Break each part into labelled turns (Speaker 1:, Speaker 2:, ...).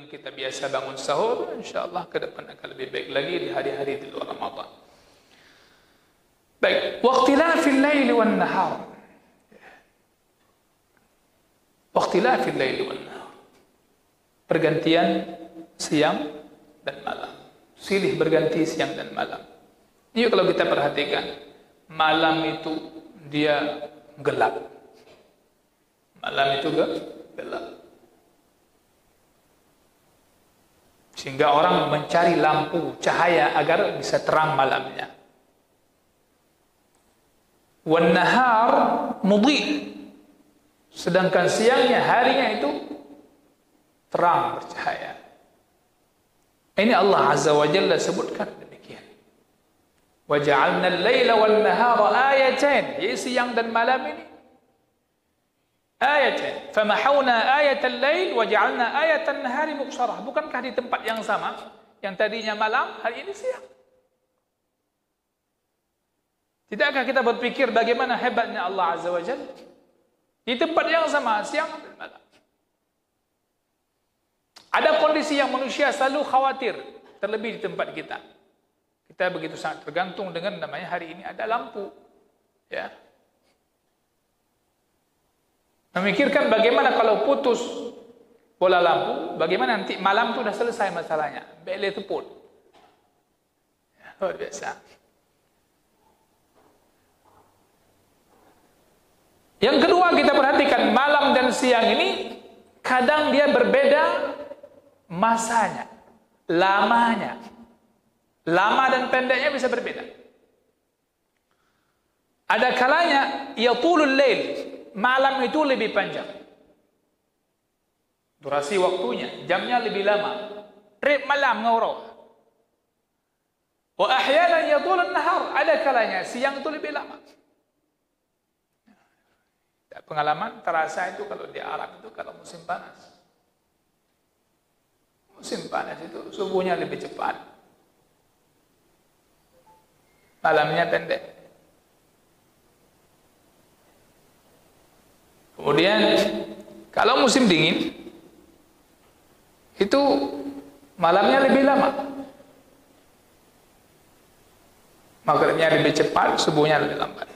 Speaker 1: yang kita biasa bangun sahur, insyaallah ke depan akan lebih baik lagi di hari-hari di luar Ramadan. Baik, waqtilafil laili wan nahar. Waqtilafil laili wan nahar. Pergantian siang dan malam. Silih berganti siang dan malam. Ini kalau kita perhatikan, malam itu dia gelap. Malam itu gelap. Sehingga orang mencari lampu, cahaya agar bisa terang malamnya. Wan nahar mudhi. Sedangkan siangnya, harinya itu terang, bercahaya. Ini Allah Azza wa Jalla sebutkan demikian. Wa ja'alna al-laila wan nahara ayatain. Jadi siang dan malam ini ayatain. Famahawna ayatal lail wa ja'alna ayatan nahari mubsarah. Bukankah di tempat yang sama, yang tadinya malam, hari ini siang? Tidakkah kita berpikir bagaimana hebatnya Allah Azza wa Jalla? Di tempat yang sama, siang dan malam. Ada kondisi yang manusia selalu khawatir, terlebih di tempat kita. Kita begitu sangat tergantung dengan namanya hari ini ada lampu. Ya. Memikirkan bagaimana kalau putus bola lampu, bagaimana nanti malam itu sudah selesai masalahnya. Bele tepun. Ya, luar biasa. Yang kedua, kita perhatikan malam dan siang ini kadang dia berbeda masanya, lamanya. Lama dan pendeknya bisa berbeda. Ada kalanya yatulul lail, malam itu lebih panjang. Durasi waktunya, jamnya lebih lama. Rib malam ngawraw. Wa ahyanan yatulun nahar, ada kalanya siang itu lebih lama. Pengalaman terasa itu kalau di Arab itu kalau musim panas. Musim panas itu subuhnya lebih cepat. Malamnya pendek. Kemudian kalau musim dingin itu malamnya lebih lama. Maghribnya lebih cepat, subuhnya lebih lambat.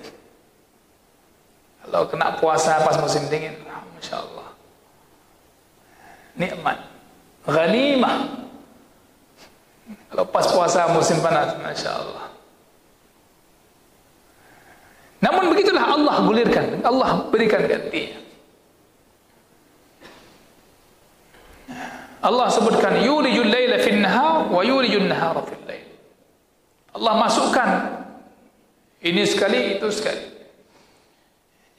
Speaker 1: Kalau kena puasa pas musim dingin, Masya Allah, nikmat, ghanimah. Kalau pas puasa musim panas, Masya Allah. Namun begitulah Allah gulirkan, Allah berikan gantinya. Allah sebutkan yulijul laila fin nahar wa yulijul nahara fil lail. Allah masukkan ini sekali, itu sekali.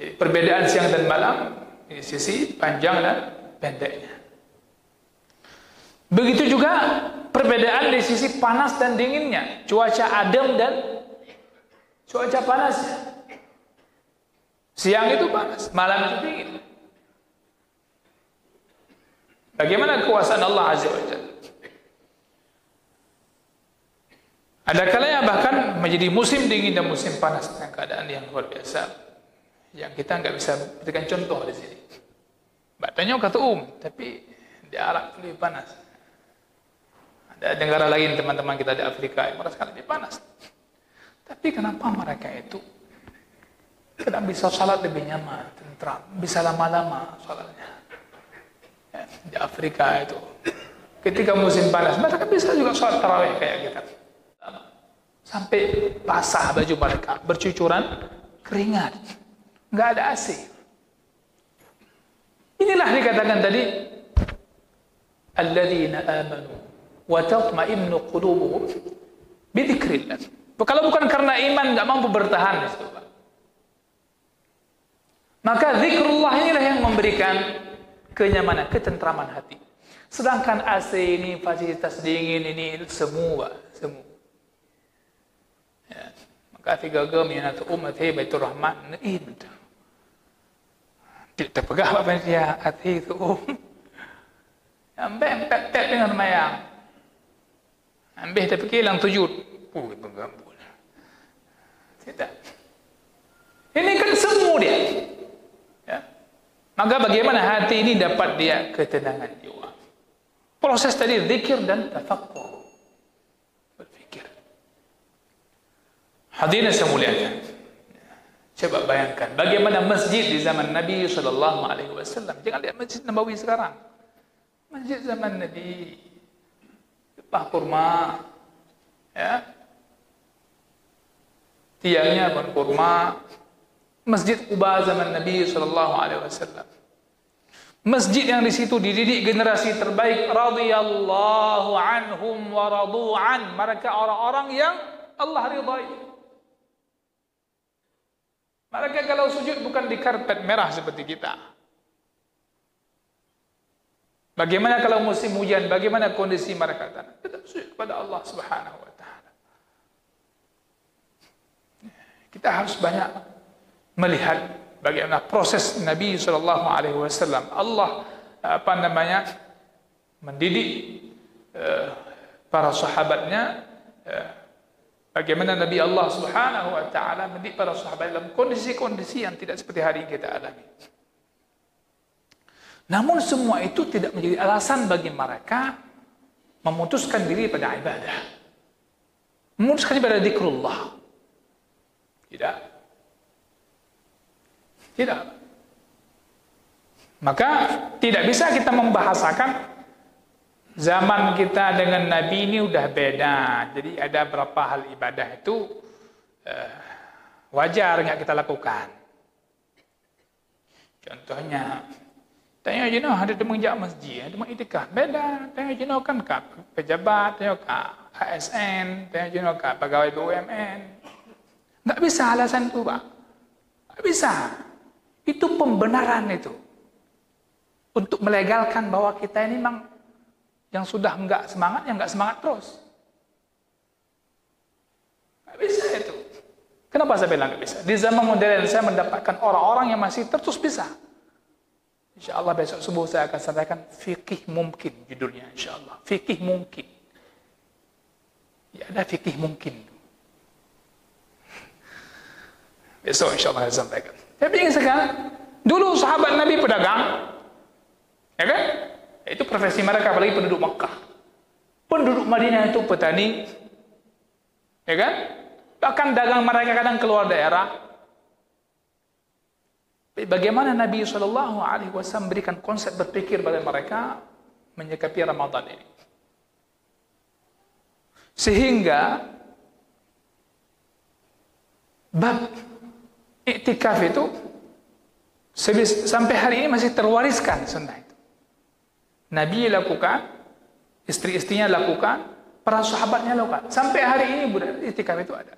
Speaker 1: Jadi perbedaan siang dan malam di sisi panjang dan pendeknya. Begitu juga perbedaan di sisi panas dan dinginnya, cuaca adem dan cuaca panasnya. Siang itu panas, malam itu dingin. Bagaimana kekuasaan Allah Azza wa Jalla? Ada kalanya bahkan menjadi musim dingin dan musim panas dengan keadaan yang luar biasa. Yang kita nggak bisa berikan contoh di sini. Batanya kata tapi di Arab lebih panas. Ada negara lain teman-teman kita di Afrika yang merasakan lebih panas. Tapi kenapa mereka itu kadang bisa salat lebih nyaman, tentram, bisa lama-lama salatnya? Ya, di Afrika itu, ketika musim panas mereka bisa juga salat tarawih kayak kita. Sampai basah baju mereka, bercucuran keringat. Nggak ada AC. Inilah dikatakan tadi alladzina amanu wa tatma'innu qulubuhum bi dzikrillah. Kalau bukan karena iman nggak mampu bertahan di situ, Pak. Maka zikrullah inilah yang memberikan kenyamanan, ketentraman hati. Sedangkan AC ini, fasilitas dingin ini semua. Ya. Maka tiga-tiga minat umat baitur rahman itu. Tidak terpegah apa dia hati itu. Ambil pep dengan mayang. Ambil tapi kilang tujud. Bergambul. Tidak. Ini kan semu dia. Ya. Maka bagaimana hati ini dapat dia ketenangan jiwa. Proses tadi zikir dan tafakkur, berfikir. Hadirin saya muliakan, coba bayangkan bagaimana masjid di zaman Nabi Sallallahu Alaihi Wasallam. Jangan lihat Masjid Nabawi sekarang. Masjid zaman Nabi, pah kurma, ya, tiangnya pun kurma. Masjid Quba zaman Nabi Sallallahu Alaihi Wasallam. Masjid yang di situ dididik generasi terbaik, radhiyallahu anhum wa radu an. Mereka orang-orang yang Allah ridai. Mereka kalau sujud bukan di karpet merah seperti kita. Bagaimana kalau musim hujan? Bagaimana kondisi mereka? Tetap sujud kepada Allah Subhanahu wa taala. Kita harus banyak melihat bagaimana proses Nabi Sallallahu Alaihi Wasallam. Allah mendidik para sahabatnya. Bagaimana Nabi Allah Subhanahu Wa Taala mendidik para sahabat dalam kondisi-kondisi yang tidak seperti hari ini kita alami. Namun semua itu tidak menjadi alasan bagi mereka memutuskan diri pada ibadah, memutuskan pada zikrullah. Tidak. Maka tidak bisa kita membahasakan zaman kita dengan Nabi ini udah beda. Jadi ada beberapa hal ibadah itu wajar nggak kita lakukan. Contohnya, tanya jenuh ada mengjak masjid, ada mengiktikaf, beda. Tanya jenuh kan pejabat, tanya ASN, tanya jenuh pegawai BUMN. Nggak bisa alasan itu, Pak. Nggak bisa. Itu pembenaran itu. Untuk melegalkan bahwa kita ini memang yang sudah enggak semangat, yang enggak semangat terus. Nggak bisa itu. Kenapa saya bilang nggak bisa? Di zaman modern saya mendapatkan orang-orang yang masih terus bisa. Insya Allah besok subuh saya akan sampaikan fikih mungkin judulnya, insya Allah. Fikih mungkin. Ya ada fikih mungkin. Besok insya Allah saya sampaikan. Tapi sekarang, dulu sahabat Nabi pedagang, ya kan? Itu profesi mereka, apalagi penduduk Makkah. Penduduk Madinah itu petani, ya kan? Bahkan dagang mereka kadang keluar daerah. Bagaimana Nabi Shallallahu Alaihi Wasallam memberikan konsep berpikir pada mereka menyikapi Ramadan ini, sehingga bab iktikaf itu sampai hari ini masih terwariskan sunnah itu. Nabi lakukan, istri-istrinya lakukan, para sahabatnya lakukan. Sampai hari ini iktikaf itu ada.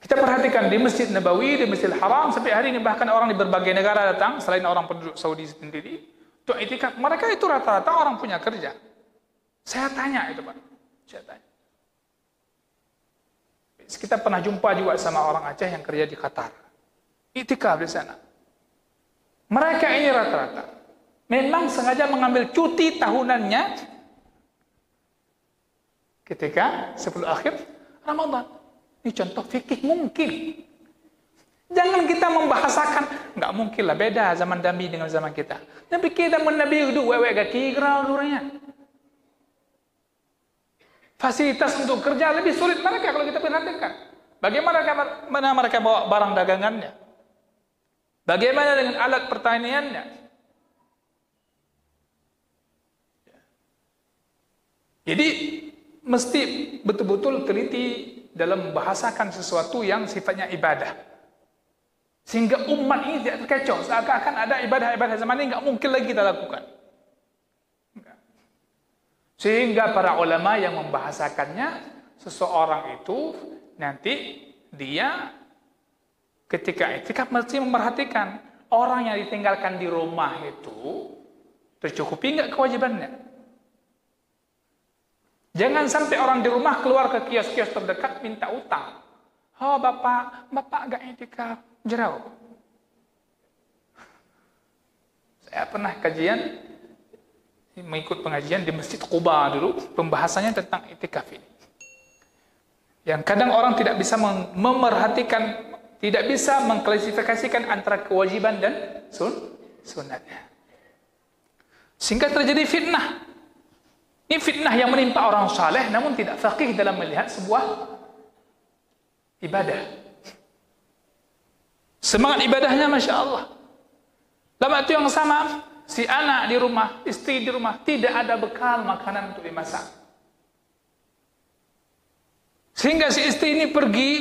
Speaker 1: Kita perhatikan di Masjid Nabawi, di Masjidil Haram, sampai hari ini bahkan orang di berbagai negara datang, selain orang penduduk Saudi sendiri, untuk iktikaf. Mereka itu rata-rata orang punya kerja. Saya tanya itu, Pak. Saya tanya. Kita pernah jumpa juga sama orang Aceh yang kerja di Qatar. Iktikaf di sana. Mereka ini rata-rata memang sengaja mengambil cuti tahunannya ketika 10 akhir Ramadan. Ini contoh fikih mungkin. Jangan kita membahasakan, nggak mungkin lah, beda zaman Nabi dengan zaman kita. Tapi kita Nabi itu wewek gaki gerau duranya. Fasilitas untuk kerja lebih sulit mereka kalau kita perhatikan. Bagaimana mereka bawa barang dagangannya? Bagaimana dengan alat pertaniannya? Jadi mesti betul-betul teliti dalam membahasakan sesuatu yang sifatnya ibadah. Sehingga umat ini tidak terkecoh. Seakan-akan ada ibadah-ibadah zaman ini nggak mungkin lagi kita lakukan. Sehingga para ulama yang membahasakannya, seseorang itu nanti dia ketika iktikaf mesti memperhatikan orang yang ditinggalkan di rumah itu tercukupi nggak kewajibannya. Jangan sampai orang di rumah keluar ke kios-kios terdekat minta utang. Oh bapak nggak iktikaf, jerau. Saya pernah kajian, mengikut pengajian di Masjid Quba dulu, pembahasannya tentang iktikaf ini. Yang kadang orang tidak bisa memerhatikan, tidak bisa mengklasifikasikan antara kewajiban dan sunatnya. Sehingga terjadi fitnah. Ini fitnah yang menimpa orang saleh namun tidak faqih dalam melihat sebuah ibadah. Semangat ibadahnya Masya Allah. Dalam waktu yang sama, si anak di rumah, istri di rumah, tidak ada bekal makanan untuk dimasak. Sehingga si istri ini pergi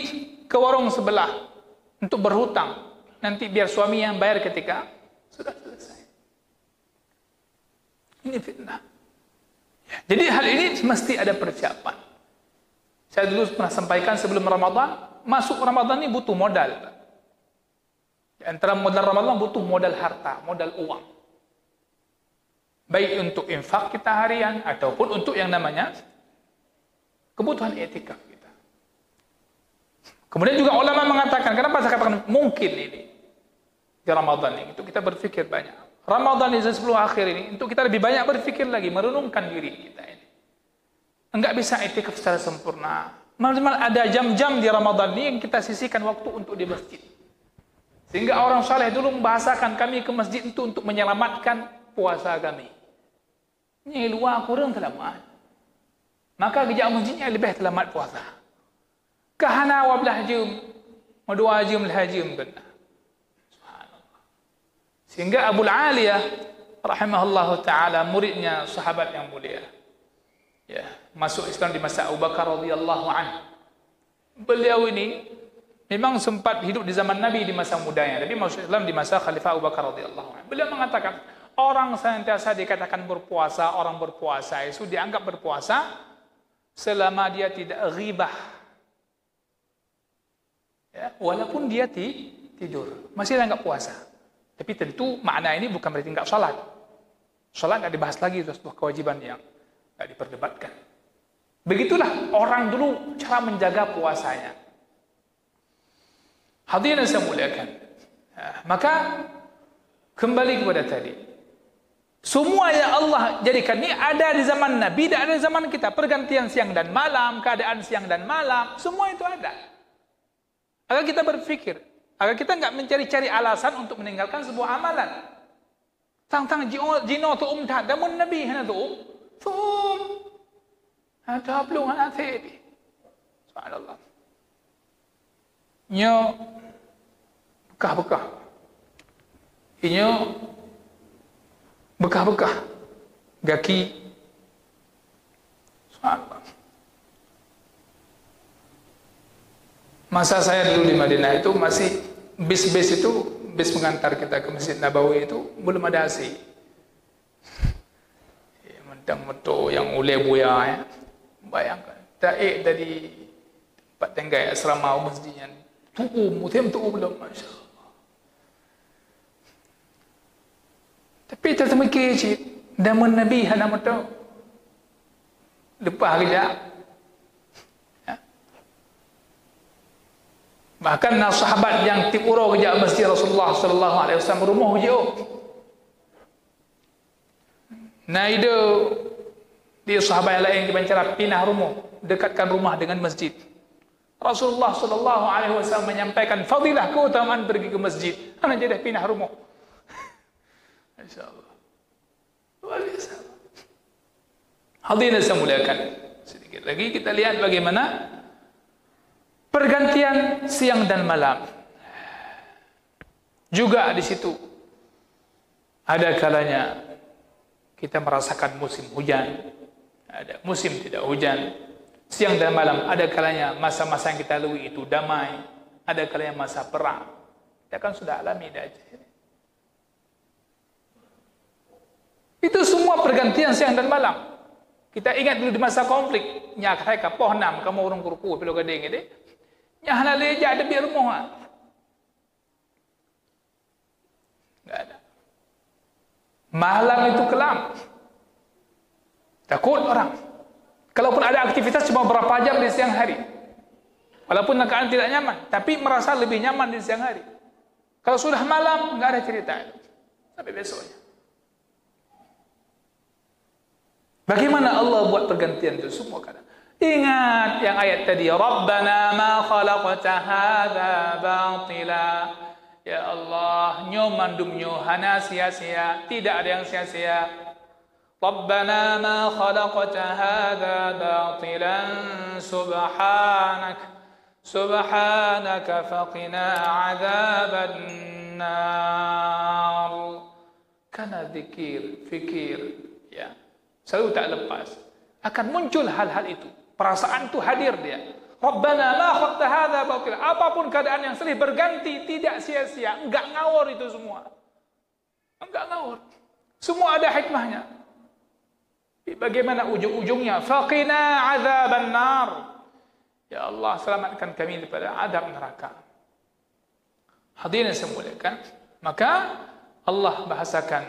Speaker 1: ke warung sebelah untuk berhutang. Nanti biar suami yang bayar ketika sudah selesai. Ini fitnah. Ya, jadi hal ini mesti ada persiapan. Saya dulu pernah sampaikan sebelum Ramadan, masuk Ramadan ini butuh modal. Di antara modal Ramadan butuh modal harta, modal uang. Baik untuk infak kita harian ataupun untuk yang namanya kebutuhan etikaf kita. Kemudian juga ulama mengatakan, kenapa saya katakan mungkin ini di Ramadan ini, itu kita berpikir banyak. Ramadan ini 10 akhir ini, untuk kita lebih banyak berpikir lagi, merenungkan diri kita ini. Enggak bisa etikaf secara sempurna. Maksimal ada jam-jam di Ramadan ini yang kita sisihkan waktu untuk di masjid. Sehingga orang saleh dulu membahasakan kami ke masjid itu untuk menyelamatkan puasa kami. Ini luar kurang selamat. Maka kerja masjidnya lebih selamat puasa. Kahana wa belahjum, madua jum lahjum kena. Subhanallah. Sehingga Abu Aliyah rahimahullahu taala muridnya sahabat yang mulia. Ya, masuk Islam di masa Abu Bakar radhiyallahu anhu. Beliau ini memang sempat hidup di zaman Nabi di masa mudanya, tapi masuk Islam di masa Khalifah Abu Bakar radhiyallahu anhu. Beliau mengatakan, orang senantiasa dikatakan berpuasa, orang berpuasa itu dianggap berpuasa selama dia tidak ghibah. Ya, walaupun dia tidur, masih dianggap puasa. Tapi tentu makna ini bukan berarti enggak salat. Salat enggak dibahas lagi, itu sebuah kewajiban yang enggak diperdebatkan. Begitulah orang dulu cara menjaga puasanya. Hadirin saya muliakan. Maka kembali kepada tadi. Semua yang Allah jadikan ini ada di zaman Nabi, tidak ada di zaman kita. Pergantian siang dan malam, keadaan siang dan malam, semua itu ada. Agar kita berpikir, agar kita enggak mencari-cari alasan untuk meninggalkan sebuah amalan. Tang-tang jino tu'um ta'damun Nabi hana tu'um. Tu'um. Ada belum hati. Subhanallah. Nyo bekah-bekah. Inyo bekah-bekah. Gaki. Subhanallah. Masa saya dulu di Madinah itu masih bis-bis itu, bis mengantar kita ke Masjid Nabawi itu belum ada AC. Mentang-mentang yang oleh buaya ya. Bayangkan, taik dari tempat tenggai asrama masjidnya. Mutim belum, Masya Allah. Tapi tertemikir cik, daman Nabi hana matau. Lepas kerja. Ya. Bahkan sahabat yang tipuro kerja masjid Rasulullah sallallahu alaihi wasallam rumah jauh. Nah itu dia sahabat yang lain dibancara pindah rumah, dekatkan rumah dengan masjid. Rasulullah sallallahu alaihi wasallam menyampaikan fadilah keutamaan pergi ke masjid. Hanya jadi pindah rumah. Masyaallah. Luar biasa. Hadirin saya muliakan. Sedikit lagi kita lihat bagaimana pergantian siang dan malam. Juga di situ ada kalanya kita merasakan musim hujan, ada musim tidak hujan. Siang dan malam, ada kalanya masa-masa yang kita lalui itu damai, ada kalanya masa perang. Kita kan sudah alami dah. Itu semua pergantian siang dan malam. Kita ingat dulu di masa konflik, nyak hai ka poh nam kamu urung kurku pelo gading ini. Nya hana leja ada biar rumah. Enggak ada. Malam itu kelam. Takut orang. Kalaupun ada aktivitas cuma berapa jam di siang hari. Walaupun keadaan tidak nyaman, tapi merasa lebih nyaman di siang hari. Kalau sudah malam, enggak ada cerita. Sampai besoknya. Bagaimana Allah buat pergantian itu semua kadang. Ingat yang ayat tadi, Rabbana ma khalaqta hadza batila. Ya Allah, nyo mandum nyo hana sia-sia, tidak ada yang sia-sia. Rabbana ma khalaqta hadha batilan subhanaka faqina adzaban nar. Karena fikir, ya, selalu tak lepas. Akan muncul hal-hal itu. Perasaan itu hadir dia. Rabbana ma khalaqta hadza batila. Apapun keadaan yang silih berganti, tidak sia-sia, enggak ngawur itu semua. Enggak ngawur. Semua ada hikmahnya. Bagaimana ujung-ujungnya? Faqina adzaban nar. Ya Allah, selamatkan kami daripada azab neraka. Hadirin semuliakan, maka Allah bahasakan,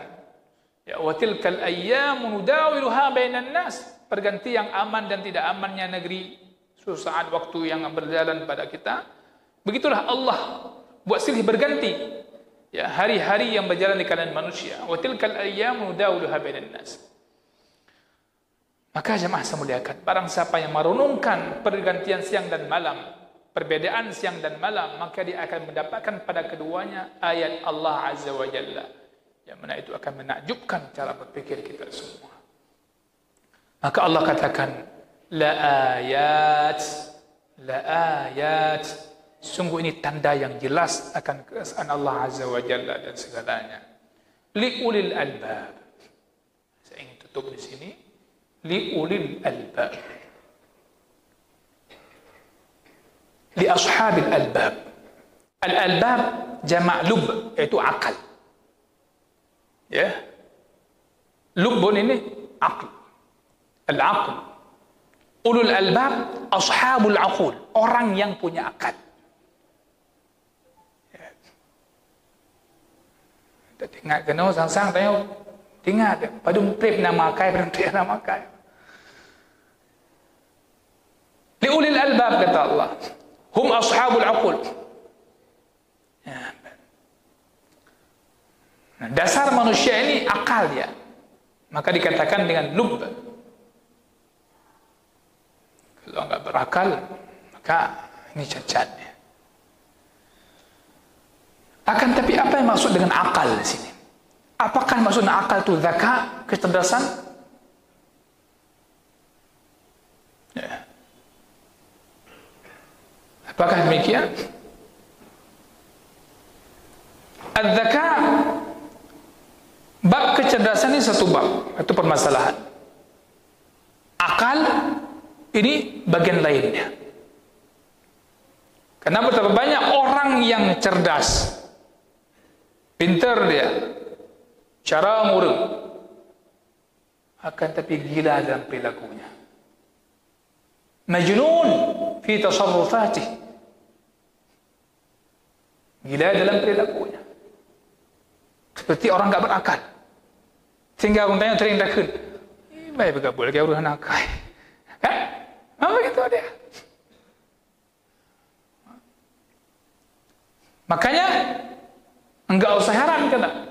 Speaker 1: ya, wa tilkal ayyamu nudawiluha bainan nas. Perganti yang aman dan tidak amannya negeri, suatu saat waktu yang berjalan pada kita. Begitulah Allah buat silih berganti, ya, hari-hari yang berjalan di kalangan manusia. Wa tilkal ayyamu nudawiluha bainan nas. Maka jemaah semuliakan, barang siapa yang merenungkan pergantian siang dan malam, perbedaan siang dan malam, maka dia akan mendapatkan pada keduanya ayat Allah Azza wa Jalla, yang mana itu akan menakjubkan cara berpikir kita semua. Maka Allah katakan, la ayat, sungguh ini tanda yang jelas akan keesaan Allah Azza wa Jalla dan segalanya. Li ulil albab. Saya ingin tutup di sini. Li ulil albab. Li ashabil albab. Al-albab jama' lub, yaitu akal. Ya. Lubun ini akal. Al-aql. Ulul albab ashabul aqul, orang yang punya akal. Ya. Kita tengok kena sang-sang tengok. Tengok padum trip nama kai, padum trip nama kai. Li ulil albab kata Allah. Hum ashabul aqul. Ya. Nah, dasar manusia ini akal dia. Maka dikatakan dengan lub. Kalau enggak berakal, maka ini cacatnya. Akan tapi apa yang maksud dengan akal di sini? Apakah maksudnya akal itu zaka, kecerdasan? Ya. Apakah demikian? Az-zaka, bab kecerdasan ini satu bab, satu permasalahan. Akal ini bagian lainnya. Karena betapa banyak orang yang cerdas, pintar dia, cara murid, akan tapi gila dalam perilakunya. Majnun fi tasarrufatih. Gila dalam perilakunya. Seperti orang enggak berakal. Sehingga orang tanya sering takut. Baik bergabung lagi urusan akal. Kan? Apa gitu dia? Makanya enggak usah heran kena.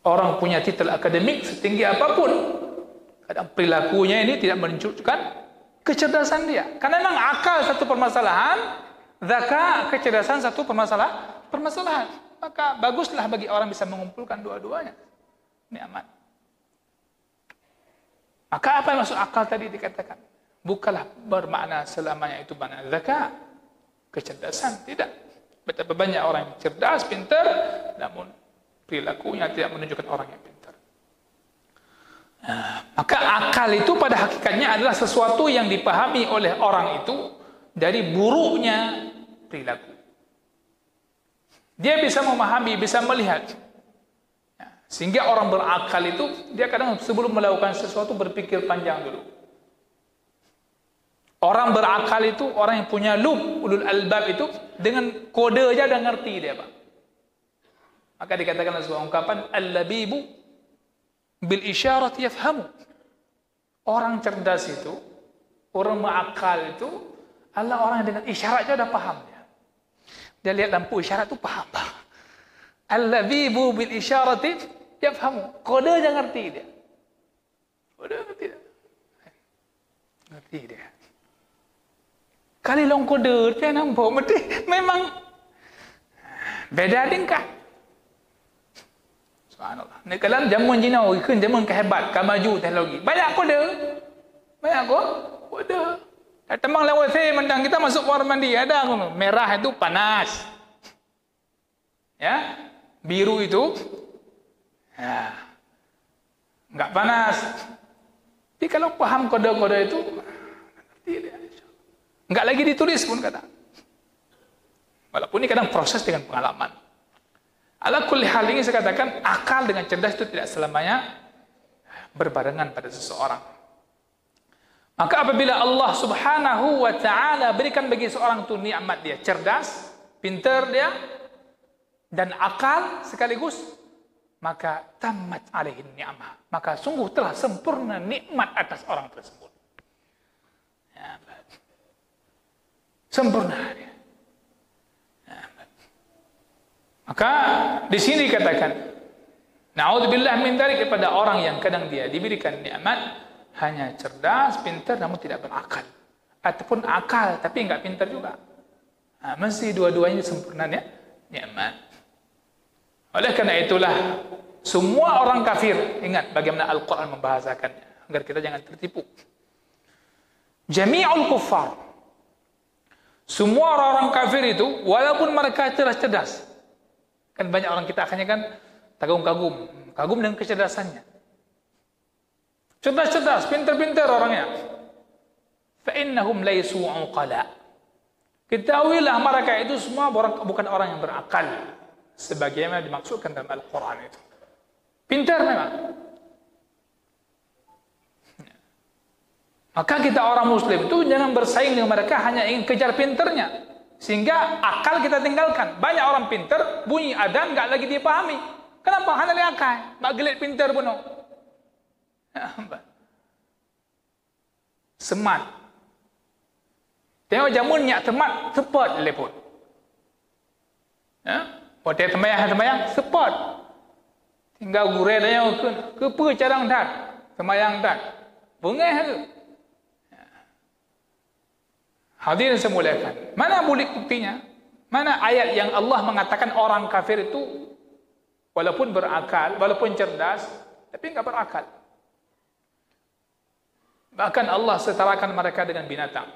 Speaker 1: Orang punya titel akademik setinggi apapun, kadang perilakunya ini tidak menunjukkan kecerdasan dia. Karena memang akal satu permasalahan, zaka kecerdasan satu permasalahan. Maka baguslah bagi orang bisa mengumpulkan dua-duanya. Ini aman. Maka apa yang maksud akal tadi dikatakan? Bukanlah bermakna selamanya itu makna zaka, kecerdasan, tidak. Betapa banyak orang yang cerdas, pintar, namun perilakunya tidak menunjukkan orang yang pintar. Nah, maka akal itu pada hakikatnya adalah sesuatu yang dipahami oleh orang itu dari buruknya perilaku. Dia bisa memahami, bisa melihat. Sehingga orang berakal itu, dia kadang sebelum melakukan sesuatu berpikir panjang dulu. Orang berakal itu, orang yang punya lub, ulul albab itu, dengan kode aja dah ngerti dia, Pak. Maka dikatakan sebuah ungkapan, al-labibu bil isyarat yafhamu. Orang cerdas itu, orang berakal itu, adalah orang yang dengan isyarat aja dah paham dia. Dia lihat lampu isyarat itu paham, Pak. Al-labibu bil isyarat yafhamu. Kode aja ngerti dia. Kode ngerti dia. Ngerti dia. Kali long kode dia nampak mesti memang beda tingkah. Subhanallah. Ni kalau jamuan Cina ikun jamuan kehebat, ke maju teknologi. Banyak aku ada. Banyak aku ada. Temang lewat saya mendang kita masuk kamar mandi ada aku. Merah itu panas. Ya. Biru itu ya, enggak panas. Tapi kalau paham kode-kode itu enggak lagi ditulis pun kata. Walaupun ini kadang proses dengan pengalaman. Ala kulli hal ini saya katakan akal dengan cerdas itu tidak selamanya berbarengan pada seseorang. Maka apabila Allah Subhanahu wa taala berikan bagi seorang itu nikmat dia cerdas, pintar dia dan akal sekaligus, maka tamat alaihi ni'mah. Maka sungguh telah sempurna nikmat atas orang tersebut. Ya, sempurna dia. Maka di sini dikatakan, na'udzubillah min dzalik, kepada orang yang kadang dia diberikan nikmat hanya cerdas, pintar namun tidak berakal, ataupun akal tapi enggak pintar juga. Mesti dua-duanya sempurna ya, nikmat. Oleh karena itulah semua orang kafir, ingat bagaimana Al-Qur'an membahasakannya agar kita jangan tertipu. Jami'ul kuffar, semua orang-orang kafir itu walaupun mereka cerdas-cerdas. Kan banyak orang kita akhirnya kan kagum dengan kecerdasannya. Cerdas-cerdas, pintar-pintar orangnya. Fa innahum laysu uqala. Ketahuilah mereka itu semua bukan orang yang berakal sebagaimana dimaksudkan dalam Al-Qur'an itu. Pintar memang. Maka kita orang muslim itu jangan bersaing dengan mereka hanya ingin kejar pintarnya. Sehingga akal kita tinggalkan. Banyak orang pintar, bunyi adzan enggak lagi dia pahami. Kenapa? Hanya dia akal. Mak gelit pintar pun. Semat. Tengok jamun nyak temat, cepat lepot. Ya? Hotel temayang, cepat. Tinggal gurau dia ke carang dah. Temayang dah. Bengah tu. Hadirin saya muliakan. Mana boleh buktinya? Mana ayat yang Allah mengatakan orang kafir itu walaupun berakal, walaupun cerdas, tapi enggak berakal. Bahkan Allah setarakan mereka dengan binatang.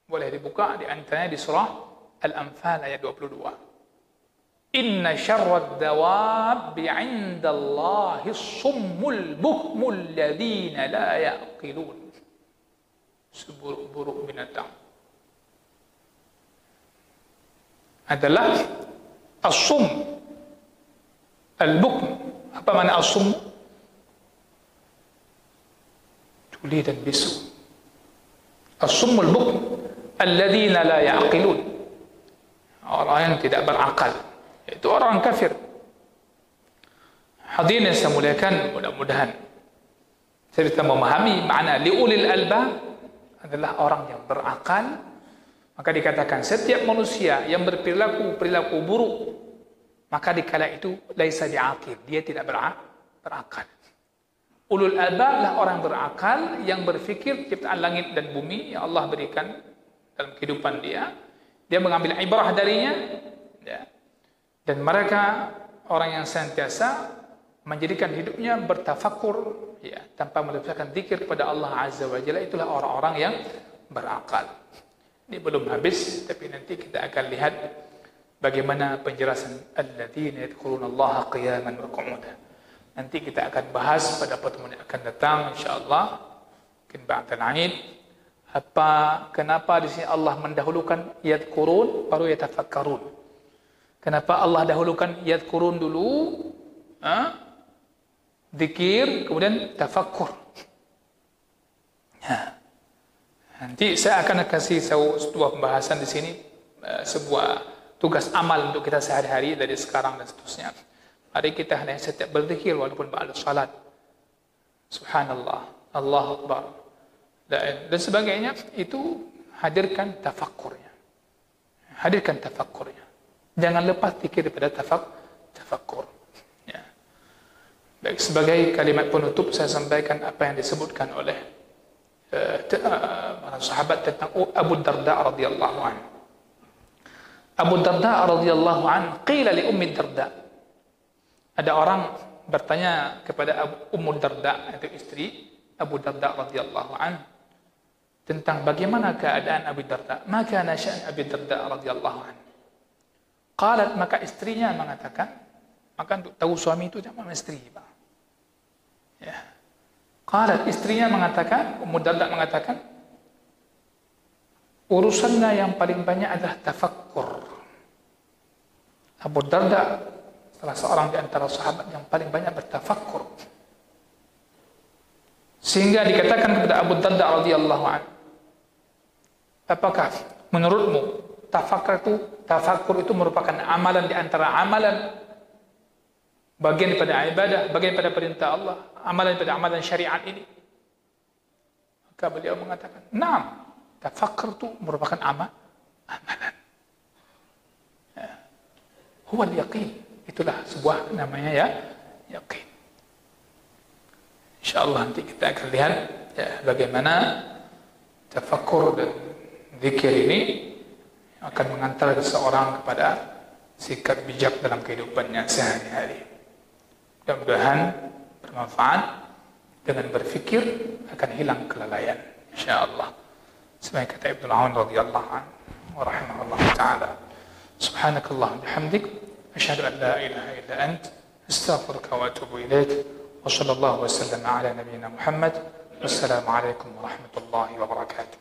Speaker 1: Boleh dibuka di antaranya di surah Al-Anfal ayat 22. Inna syarrad dawabi 'indallahi as-summul buhmul ladzina la ya'qilun. Seburuk-buruk binatang adalah as-sum, al-bukm. Apa makna as-sum? Tuli dan bisu. As-summul bukm alladzina la ya'qilun, orang yang tidak berakal, itu orang kafir. Hadirin yang saya muliakan, mudah-mudahan kita memahami makna liulil albab adalah orang yang berakal. Maka dikatakan setiap manusia yang berperilaku buruk, maka dikala itu laisa bi'aqil, dia tidak berakal. Ulul albab lah orang berakal yang berfikir ciptaan langit dan bumi yang Allah berikan dalam kehidupan dia mengambil ibrah darinya, ya. Dan mereka orang yang sentiasa menjadikan hidupnya bertafakur, ya, tanpa melepaskan zikir kepada Allah Azza wa Jalla. Itulah orang-orang yang berakal. Ini belum habis, tapi nanti kita akan lihat bagaimana penjelasan alladzina yadhkurunallaha qiyaman wa qu'udan. Nanti kita akan bahas pada pertemuan yang akan datang insyaallah, mungkin ba'da al-'aid. Kenapa di sini Allah mendahulukan yadhkurun baru yatafakkarun? Kenapa Allah dahulukan yadhkurun dulu? Zikir, kemudian tafakkur. Ya. Nanti saya akan kasih sebuah pembahasan di sini, sebuah tugas amal untuk kita sehari-hari dari sekarang dan seterusnya. Mari kita hanya setiap berzikir walaupun ba'da salat. Subhanallah, Allahu Akbar, dan sebagainya, itu hadirkan tafakkurnya. Hadirkan tafakkurnya. Jangan lepas zikir daripada tafakkur. Baik, sebagai kalimat penutup saya sampaikan apa yang disebutkan oleh para sahabat tentang Abu Darda radhiyallahu anhu. Abu Darda radhiyallahu anhu qila li Ummi Darda, Ada orang bertanya kepada Ummu Darda, itu istri Abu Darda radhiyallahu an, tentang bagaimana keadaan Abu Darda. Maka nasyan Abu Darda radhiyallahu an. Qalat, maka istrinya mengatakan, maka untuk tahu suami itu jangan istri, Pak. Ya. Qalat, istrinya mengatakan, Ummu Darda mengatakan, urusannya yang paling banyak adalah tafakkur. Abu Darda salah seorang di antara sahabat yang paling banyak bertafakkur. Sehingga dikatakan kepada Abu Darda radhiyallahu anhu, apakah menurutmu tafakkur itu merupakan amalan di antara amalan bagian daripada ibadah, bagian daripada perintah Allah, amalan daripada amalan syariat ini? Maka beliau mengatakan, "Naam, tafakkur itu merupakan amalan." Huwa al-yaqin. Itulah sebuah namanya ya, yaqin. Insyaallah nanti kita akan lihat ya, bagaimana tafakkur dan zikir ini akan mengantar seseorang kepada sikap bijak dalam kehidupannya sehari-hari. Mudah-mudahan bermanfaat. Dengan berfikir akan hilang kelalaian, insyaallah. Sebagai kata Ibnu Aun radhiyallahu anhu wa rahimahullah taala. Subhanakallah bihamdik, asyhadu an la ilaha illa ant, astaghfiruka wa atubu ilaik. Wa sallallahu wa sallama ala nabiyyina Muhammad. Wassalamu alaikum warahmatullahi wabarakatuh.